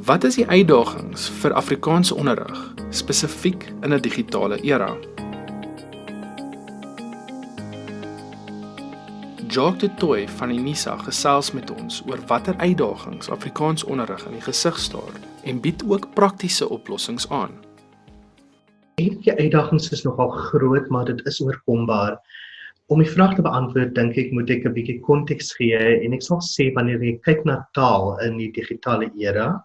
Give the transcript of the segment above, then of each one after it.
Wat is die uitdagings vir Afrikaanse onderrig, spesifiek in 'n digitale era? Jacques du Toit van UNISA gesels met ons oor watter uitdagings Afrikaans onderrig in die gesig staar en bied ook praktiese oplossings aan. Die uitdagings is nogal groot, maar dit is oorkombaar. Om die vraag te beantwoord, dink ek, moet ek 'n bietjie konteks gee en ek sal sê wanneer jy kyk na taal in die digitale era,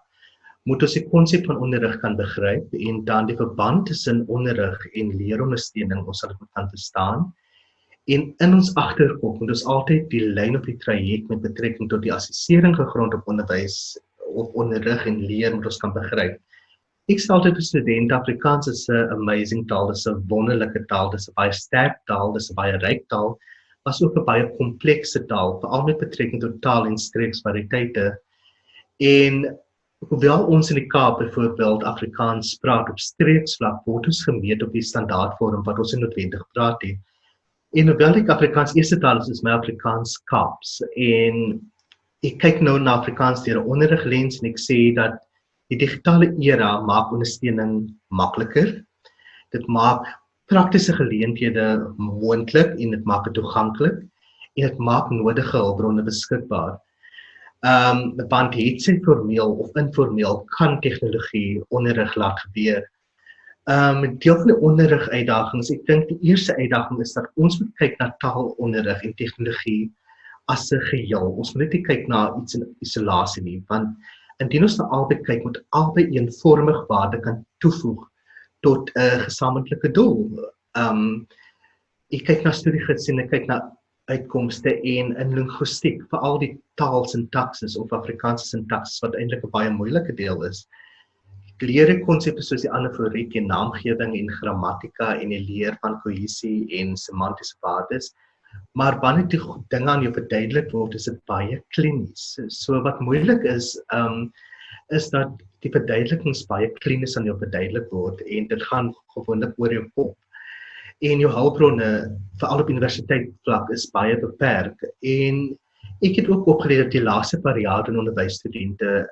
moet ons die konsep van onderrig kan begryp en dan die verband tussen onderrig en leerondersteuning ons sal dit kan verstaan. En in ons agterkop moet ons altyd die lyn op die traject met betrekking tot die assessering gegrond op onderwys of onderrig en leer moet ons kan begryp. Ek sê altyd vir studente, Afrikaans is 'n amazing taal, dis 'n wonderlike taal, dis 'n baie sterk taal, dis 'n baie ryk taal, maar ook 'n baie komplekse taal, veral met betrekking tot taal en streeksvariëteite. En hoewel ons in die Kaap byvoorbeeld Afrikaans praat op streeksvlak, word ons gemeet op die standaardvorm wat ons noodwendig praat het. En hoewel ek Afrikaans eerste taal is my Afrikaans Kaaps. En ek kyk nou na Afrikaans deur 'n onderriglens en ek sê dat die digitale era maak ondersteuning makliker. Dit maak praktiese geleenthede moontlik en dit maak dit toeganklik en dit maak nodige hulpbronne beskikbaar. Want het sy formeel of informeel kan tegnologie onderrig laat gebeur. Deel van die onderrig uitdagings, ek dink die eerste uitdaging is dat ons moet kyk na taalonderrig en tegnologie as 'n geheel. Ons moet nie kyk na iets in isolasie nie, want indien ons na albei kyk, moet albei eenvormig waarde kan toevoeg tot 'n gesamentlike doel. Ek kyk na studiegids en ek kyk na uitkomste en in linguistiek, veral die taalsintaksis of Afrikaanse sintaksis wat eintlik 'n baie moeilike deel is. Ek leer konsepte soos die anaforiek en naamgewing en grammatika en die leer van kohesie en semantiese waardes. Maar wanneer die dinge aan jou verduidelik word, is dit baie klinies. So wat moeilik is dat die verduidelikings baie klinies aan jou verduidelik word en dit gaan gewoonlik oor jou kop. En jou hulpbronne, veral op universiteitvlak, is baie beperk. En ek het ook opgeleer die laaste periode in onderwysstudente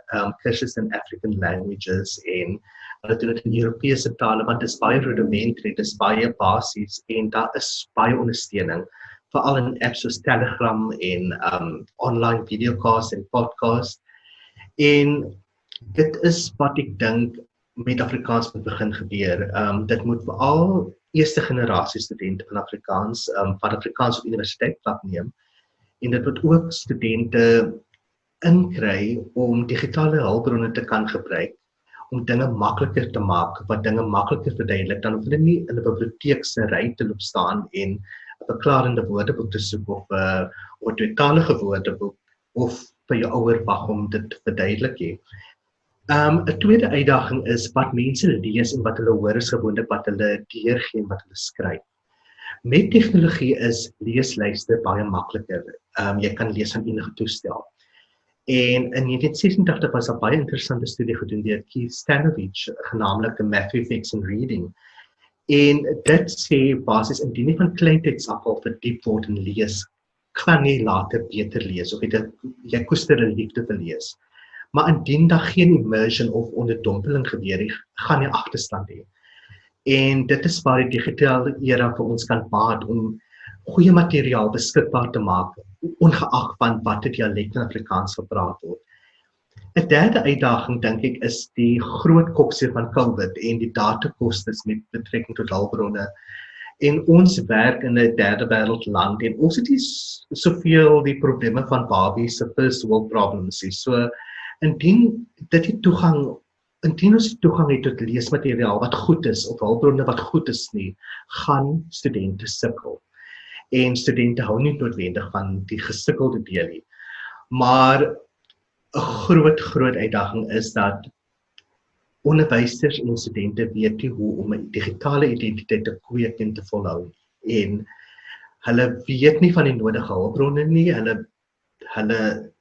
kursusse in African languages en hulle doen dit in Europese tale, want dit is baie rudimentary, dit is baie basies en daar is baie ondersteuning, veral in apps soos Telegram en online videocasts en podcasts. En dit is wat ek dink met Afrikaans moet begin gebeur. Dit moet veral eerste generasie studente van Afrikaans op universiteitvlak neem. En dit moet ook studente inkry om digitale hulpbronne te kan gebruik, om dinge makliker te maak, wat dinge makliker verduidelik, dan hoef hulle nie in 'n biblioteek se ry te loop staan en 'n verklarende woordeboek te soek of 'n tweetalige woordeboek of vir jou ouer wag om dit te verduidelik nie. 'n tweede uitdaging is wat mense lees en wat hulle hoor is gewoonlik wat hulle deurgee en wat hulle skryf. Met tegnologie is leeslyste baie makliker. Jy kan lees aan enige toestel. En in 1986 was 'n baie interessante studie gedoen deur Keith Stanovich, genaamlik The Math Effects in Reading. En dit sê basies indien jy van kleintydsafval verdiep word in lees, kan jy later beter lees of jy koester 'n liefde vir lees. Maar indien daar geen immersion of onderdompeling gebeur nie, gaan jy agterstand hê. En dit is waar die digitale era vir ons kan baat om goeie materiaal beskikbaar te maak, ongeag van watter dialek in Afrikaans gepraat word. 'n derde uitdaging, dink ek, is die groot kopseer van COVID en die datakostes met betrekking tot hulpbronne. En ons werk in 'n derde wêreld land en ons het nie soveel die probleme van babies se first world problems nie. So indien ons toegang het tot leesmateriaal wat goed is of hulpbronne wat goed is nie, gaan studente sukkel. En studente hou nie noodwendig van die gesukkelde deel nie. Maar 'n groot uitdaging is dat onderwysers en studente weet nie hoe om 'n digitale identiteit te kweek en te volhou. En hulle weet nie van die nodige hulpbronne nie. Hulle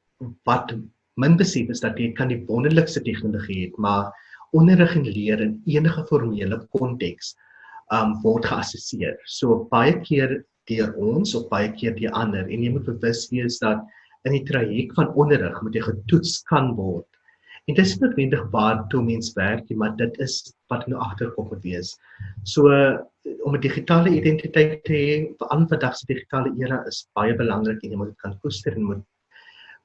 wat min besef is dat jy kan die wonderlikste tegnologie het, maar onderrig en leer in enige formele konteks word geassesseer. So baie keer deur ons of baie keer deur ander en jy moet bewus wees dat in die traject van onderrig moet jy getoets kan word En dit is nie noodwendig waartoe mens werk nie, maar dit is wat in jou agterkop moet wees. So om 'n digitale identiteit te hê, veral vandag se digitale era is baie belangrik en jy moet dit kan koester en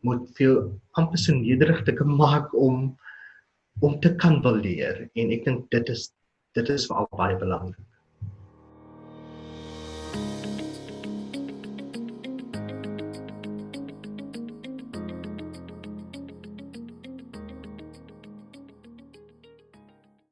moet veel amper so nederig te kan maak om te kan wil leer. En ek dink dit is veral baie belangrik.